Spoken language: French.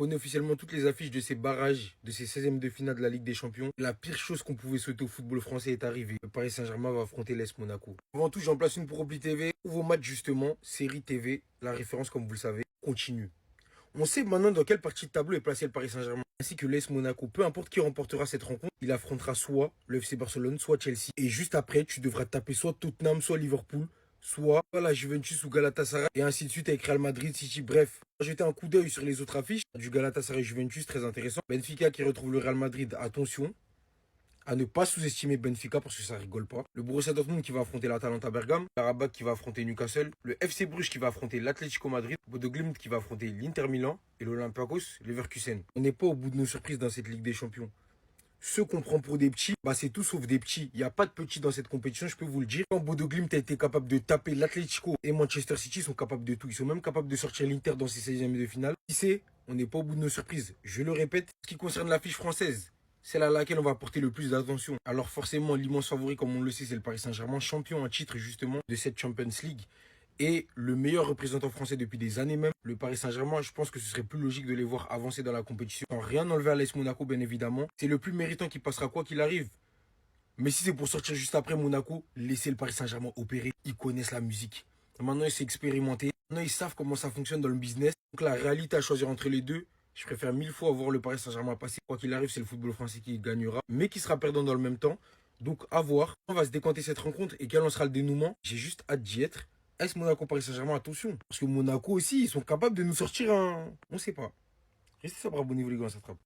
connaît officiellement toutes les affiches de ces barrages, de ces 16e de finale de la Ligue des Champions. La pire chose qu'on pouvait souhaiter au football français est arrivée. Le Paris Saint-Germain va affronter l'AS Monaco. Avant tout, j'en place une pour Oubli TV. Pour vos matchs justement, série TV, la référence comme vous le savez, continue. On sait maintenant dans quelle partie de tableau est placé le Paris Saint-Germain, ainsi que l'AS Monaco. Peu importe qui remportera cette rencontre, il affrontera soit le FC Barcelone, soit Chelsea. Et juste après, tu devras taper soit Tottenham, soit Liverpool, soit la Juventus ou Galatasaray, et ainsi de suite avec Real Madrid, City, bref. Jeter un coup d'œil sur les autres affiches, du Galatasaray Juventus, très intéressant. Benfica qui retrouve le Real Madrid, attention. À ne pas sous-estimer Benfica parce que ça rigole pas. Le Borussia Dortmund qui va affronter l'Atalanta Bergame. Karabakh qui va affronter Newcastle. Le FC Bruges qui va affronter l'Atlético Madrid. Bodo Glimt qui va affronter l'Inter Milan. Et l'Olympiakos, Leverkusen. On n'est pas au bout de nos surprises dans cette Ligue des Champions. Ceux qu'on prend pour des petits, bah c'est tout sauf des petits. Il n'y a pas de petits dans cette compétition, je peux vous le dire. Quand Bodo Glimt a été capable de taper l'Atlético et Manchester City, ils sont capables de tout. Ils sont même capables de sortir l'Inter dans ses 16e de finale. Qui sait, on n'est pas au bout de nos surprises. Je le répète, ce qui concerne l'affiche française, celle à laquelle on va porter le plus d'attention. Alors forcément, l'immense favori, comme on le sait, c'est le Paris Saint-Germain, champion en titre justement de cette Champions League. Et le meilleur représentant français depuis des années même, le Paris Saint-Germain, je pense que ce serait plus logique de les voir avancer dans la compétition. Sans rien enlever à l'AS Monaco, bien évidemment. C'est le plus méritant qui passera quoi qu'il arrive. Mais si c'est pour sortir juste après Monaco, laissez le Paris Saint-Germain opérer. Ils connaissent la musique. Maintenant, ils s'est expérimenté. Maintenant, ils savent comment ça fonctionne dans le business. Donc la réalité à choisir entre les deux, je préfère 1000 fois voir le Paris Saint-Germain passer. Quoi qu'il arrive, c'est le football français qui gagnera, mais qui sera perdant dans le même temps. Donc à voir. On va se décanter cette rencontre et quel en sera le dénouement. J'ai juste hâte d'y être. Est-ce Monaco Paris Saint-Germain? Attention. Parce que Monaco aussi, ils sont capables de nous sortir un... On sait pas. Restez sobre, abonnez-vous les gars, ça attrape.